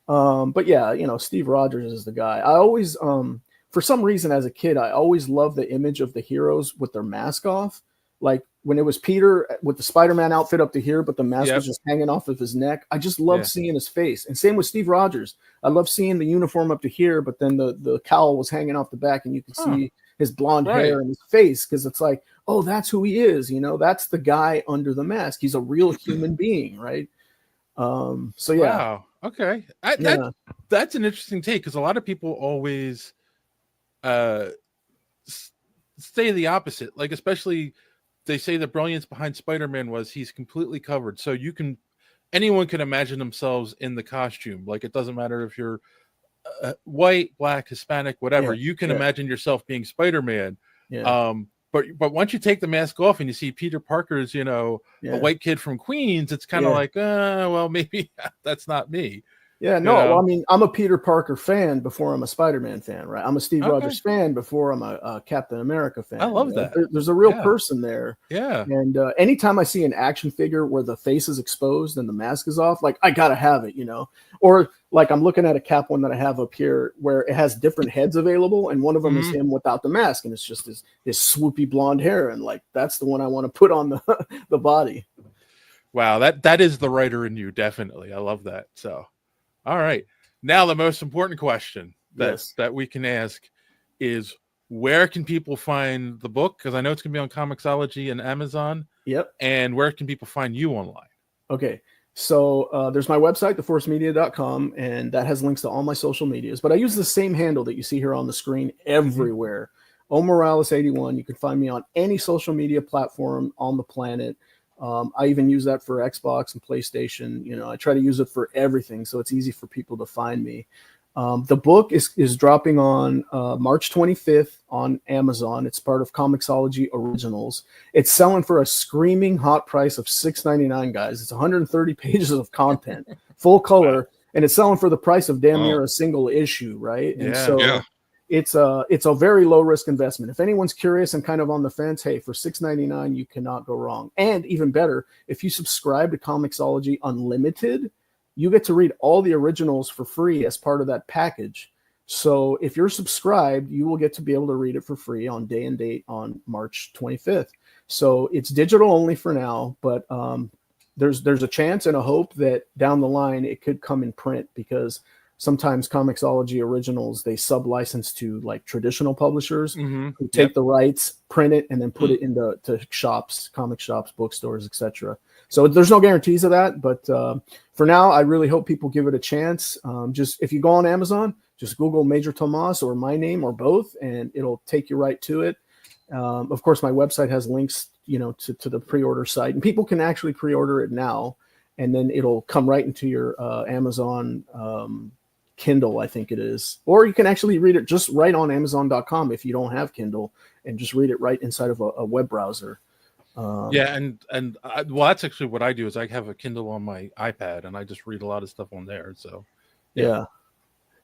But yeah, Steve Rogers is the guy. I always, for some reason as a kid, I always loved the image of the heroes with their mask off. Like when it was Peter with the Spider-Man outfit up to here, but the mask was just hanging off of his neck. I just loved seeing his face. And same with Steve Rogers. I love seeing the uniform up to here, but then the cowl was hanging off the back, and you could see his blonde hair and his face, because it's like, oh, that's who he is. That's the guy under the mask. He's a real human being, right? So yeah. Wow. Okay. That's an interesting take, because a lot of people always say the opposite. Like, especially they say the brilliance behind Spider-Man was he's completely covered. So anyone can imagine themselves in the costume. Like, it doesn't matter if you're white, black, Hispanic, whatever. You can imagine yourself being Spider-Man. Yeah. But once you take the mask off and you see Peter Parker's, a white kid from Queens, it's kind of like, well, maybe that's not me. Yeah, no, well, I mean, I'm a Peter Parker fan before I'm a Spider-Man fan, right? I'm a Steve Rogers fan before I'm a Captain America fan. I love that. There's a real person there. Yeah. And anytime I see an action figure where the face is exposed and the mask is off, like, I got to have it, Or like I'm looking at a Cap one that I have up here where it has different heads available, and one of them is him without the mask, and it's just his swoopy blonde hair, and like that's the one I want to put on the body. Wow, that is the writer in you, definitely. I love that. So, all right. Now the most important question that we can ask is, where can people find the book? Because I know it's going to be on Comixology and Amazon. Yep. And where can people find you online? Okay. So there's my website, theforcemedia.com, and that has links to all my social medias. But I use the same handle that you see here on the screen everywhere. Omar Morales 81. You can find me on any social media platform on the planet. I even use that for Xbox and PlayStation. I try to use it for everything, so it's easy for people to find me. The book is dropping on March 25th on Amazon. It's part of Comixology Originals. It's selling for a screaming hot price of $6.99, guys. It's 130 pages of content, full color, and it's selling for the price of damn near a single issue, right? And it's a very low risk investment. If anyone's curious and kind of on the fence, hey, for $6.99 you cannot go wrong. And even better, if you subscribe to Comixology Unlimited, you get to read all the originals for free as part of that package. So if you're subscribed, you will get to be able to read it for free on day and date on March 25th. So it's digital only for now, but there's a chance and a hope that down the line it could come in print, because sometimes Comixology originals, they sub-license to like traditional publishers who take the rights, print it, and then put it into shops, comic shops, bookstores, etc. So there's no guarantees of that, but for now, I really hope people give it a chance. Just if you go on Amazon, just Google Major Thomás or my name or both, and it'll take you right to it. Of course, my website has links, to the pre-order site, and people can actually pre-order it now, and then it'll come right into your Amazon Kindle, I think it is. Or you can actually read it just right on Amazon.com if you don't have Kindle, and just read it right inside of a web browser. Well, that's actually what I do. Is I have a Kindle on my iPad, and I just read a lot of stuff on there. So, yeah.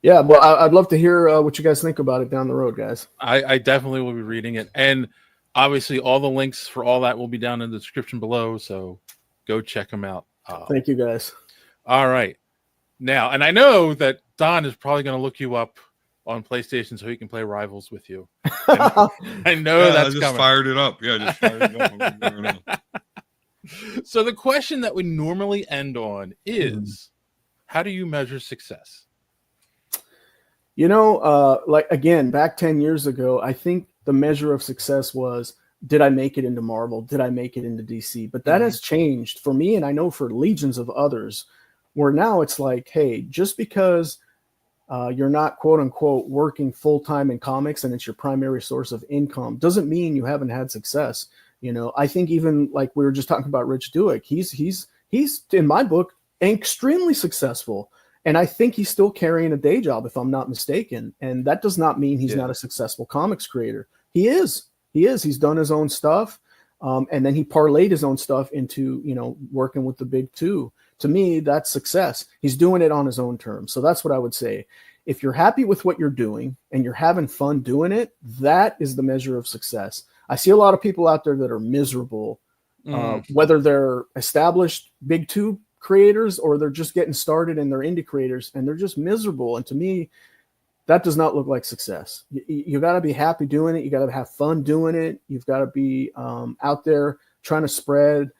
Well, I'd love to hear what you guys think about it down the road, guys. I definitely will be reading it, and obviously all the links for all that will be down in the description below. So, go check them out. Thank you, guys. All right, now, and I know that Don is probably going to look you up on PlayStation so he can play Rivals with you. I know that's I just coming. Fired it up. Yeah, just fired it up. So the question that we normally end on is, how do you measure success? Like, again, back 10 years ago, I think the measure of success was, did I make it into Marvel? Did I make it into DC? But that has changed for me, and I know for legions of others, where now it's like, hey, just because you're not, quote unquote, working full time in comics and it's your primary source of income doesn't mean you haven't had success. I think even like we were just talking about Rich Douek, he's in my book extremely successful, and I think he's still carrying a day job, if I'm not mistaken. And that does not mean he's not a successful comics creator. He is. He's done his own stuff, and then he parlayed his own stuff into working with the big two. To me, that's success. He's doing it on his own terms. So that's what I would say. If you're happy with what you're doing and you're having fun doing it, that is the measure of success. I see a lot of people out there that are miserable, whether they're established big two creators or they're just getting started and they're indie creators, and they're just miserable. And to me, that does not look like success. You got to be happy doing it. You got to have fun doing it. You've got to be out there trying to spread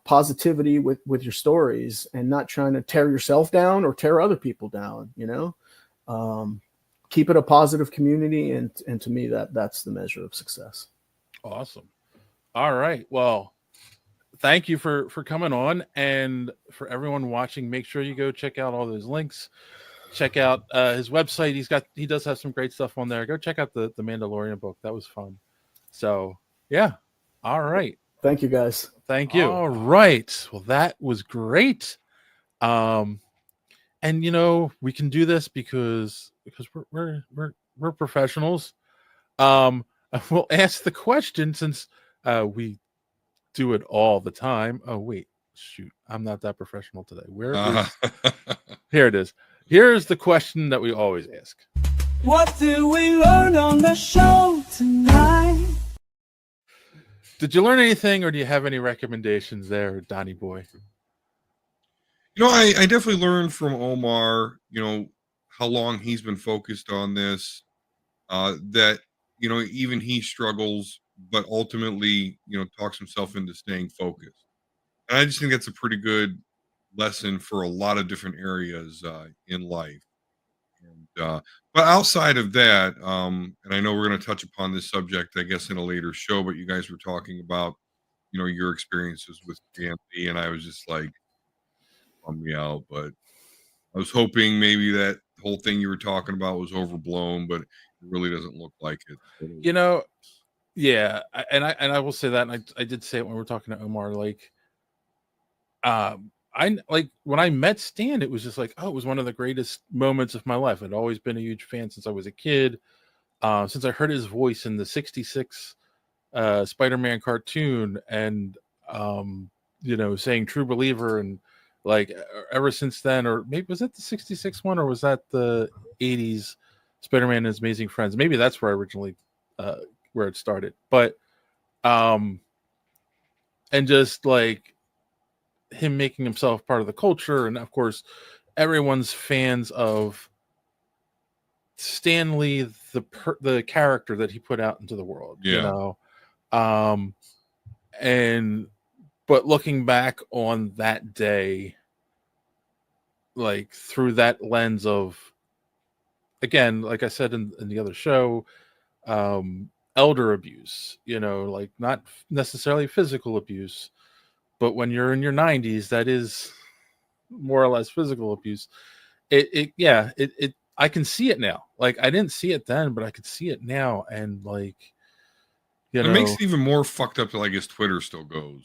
positivity with your stories, and not trying to tear yourself down or tear other people down. Keep it a positive community, and to me, that's the measure of success. Awesome. All right. Well, thank you for coming on, and for everyone watching, make sure you go check out all those links. Check out his website. He does have some great stuff on there. Go check out the Mandalorian book. That was fun. So yeah. All right. Thank you, guys. Thank you. All right. Well, that was great. And we can do this because we're professionals. We'll ask the question, since we do it all the time. Oh wait, shoot, I'm not that professional today. Here it is. Here's the question that we always ask. What did we learn on the show tonight? Did you learn anything, or do you have any recommendations there, Donnie boy? I definitely learned from Omar, how long he's been focused on this, that, even he struggles, but ultimately, talks himself into staying focused. And I just think that's a pretty good lesson for a lot of different areas in life. And but outside of that, and I know we're going to touch upon this subject, I guess, in a later show, but you guys were talking about, your experiences with GMP, and I was just like, bummed me out. But I was hoping maybe that whole thing you were talking about was overblown, but it really doesn't look like it. Yeah, and I will say that, and I did say it when we were talking to Omar, like, I like when I met Stan, it was just like, oh, it was one of the greatest moments of my life. I'd always been a huge fan since I was a kid. Since I heard his voice in the 66 Spider-Man cartoon, and saying True Believer, and like ever since then, or maybe was that the 66 one, or was that the 80s Spider-Man and His Amazing Friends? Maybe that's where I originally where it started. But and just like him making himself part of the culture, and of course, everyone's fans of Stan Lee, the character that he put out into the world. Yeah. You know, but looking back on that day, like through that lens of, again, like I said in the other show, elder abuse, you know, like not necessarily physical abuse, but when you're in your 90s, that is more or less physical abuse. It I can see it now. Like I didn't see it then, but I could see it now, and like, you know, it makes it even more fucked up that like his Twitter still goes,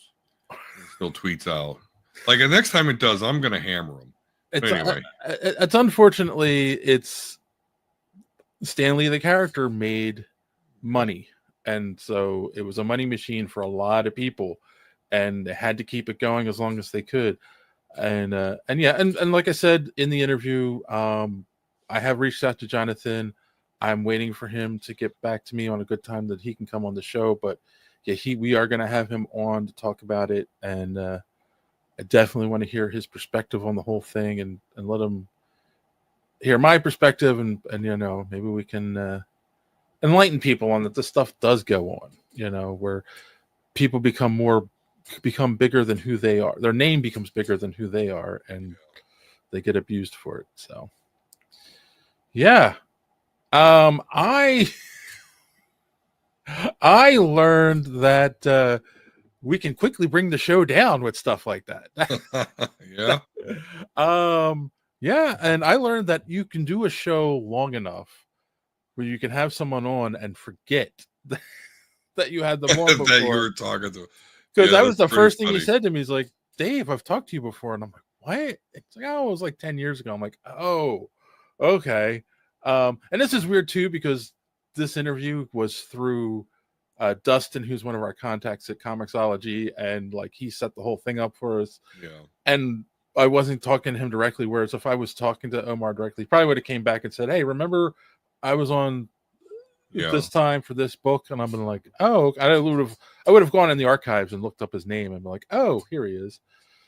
it still tweets out. Like the next time it does, I'm gonna hammer him. Anyway, it's unfortunately it's Stan Lee the character made money, and so it was a money machine for a lot of people, and they had to keep it going as long as they could. And like I said in the interview, I have reached out to Jonathan. I'm waiting for him to get back to me on a good time that he can come on the show. But yeah, we are going to have him on to talk about it, and I definitely want to hear his perspective on the whole thing, and let him hear my perspective, and you know, maybe we can enlighten people on that this stuff does go on, you know, where people become bigger than who they are. Their name becomes bigger than who they are, and they get abused for it. So yeah. I learned that we can quickly bring the show down with stuff like that. Yeah. Yeah, and I learned that you can do a show long enough where you can have someone on and forget that you had them on before. That you were talking to. Because that was the first thing he said to me. He's like, Dave, I've talked to you before. And I'm like, what? It's like, oh, it was like 10 years ago. I'm like, oh, okay. And this is weird too, because this interview was through Dustin, who's one of our contacts at Comixology, and like he set the whole thing up for us. Yeah. And I wasn't talking to him directly, whereas if I was talking to Omar directly, he probably would have came back and said, hey, remember I was on this time for this book? And I'm been like, oh, I would have gone in the archives and looked up his name and been like, oh, here he is.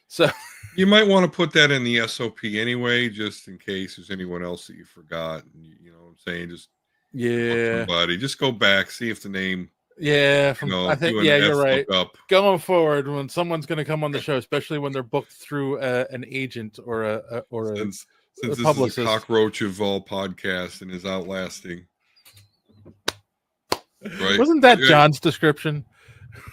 So you might want to put that in the SOP anyway, just in case there's anyone else that you forgot. You know what I'm saying? Just somebody, just go back, see if the name. Yeah, I think you're right. Up. Going forward, when someone's going to come on the show, especially when they're booked through an agent or a since this publicist. Is a cockroach of all podcasts and is outlasting. Right? Wasn't that John's description?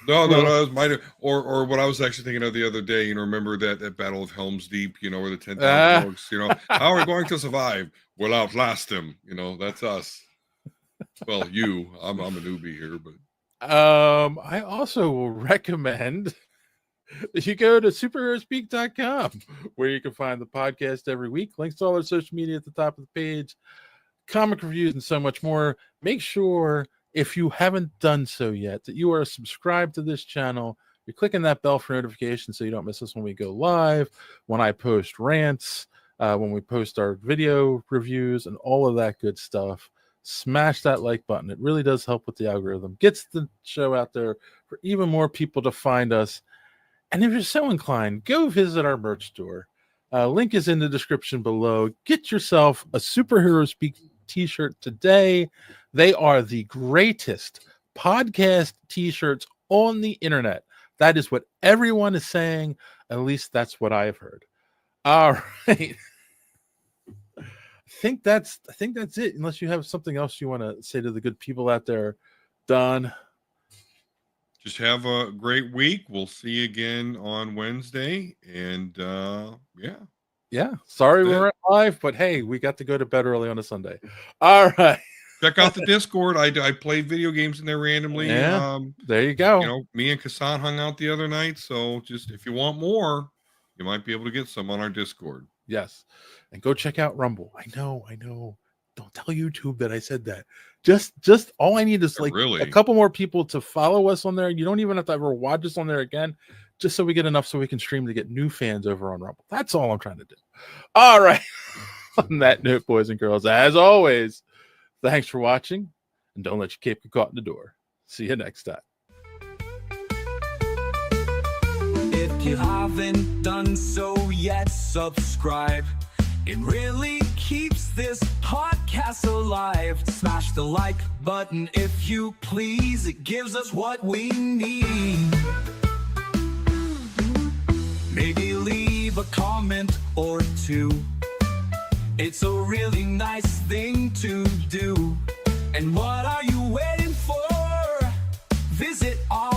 No, that was mine. Or what I was actually thinking of the other day. You know, remember that Battle of Helm's Deep? You know, where the 10,000 orcs. You know, how are we going to survive? We'll outlast them. You know, that's us. Well, I'm a newbie here, but. I also will recommend that you go to superheroespeak.com, where you can find the podcast every week, links to all our social media at the top of the page, comic reviews, and so much more. Make sure, if you haven't done so yet, that you are subscribed to this channel. You're clicking that bell for notifications so you don't miss us when we go live, when I post rants, when we post our video reviews, and all of that good stuff. Smash that like button. It really does help with the algorithm. Gets the show out there for even more people to find us. And if you're so inclined, go visit our merch store. Link is in the description below. Get yourself a Superhero Speak t-shirt today. They are the greatest podcast t-shirts on the internet. That is what everyone is saying. At least that's what I have heard. All right. I think that's it, unless you have something else you want to say to the good people out there. Don, just have a great week. We'll see you again on Wednesday, and sorry we weren't live, but hey, we got to go to bed early on a Sunday. All right, check out the Discord. I play video games in there randomly. There you go. You know, me and Kassan hung out the other night, so just if you want more, you might be able to get some on our Discord. Yes. And go check out Rumble. I know. Don't tell YouTube that I said that. Just all I need is like a couple more people to follow us on there. You don't even have to ever watch us on there again, just so we get enough so we can stream to get new fans over on Rumble. That's all I'm trying to do. All right. On that note, boys and girls, as always, thanks for watching, and don't let your cape get caught in the door. See you next time. If you haven't done so yet, subscribe. It really keeps this podcast alive. Smash the like button if you please. It gives us what we need. Maybe leave a comment or two. It's a really nice thing to do. And what are you waiting for? Visit our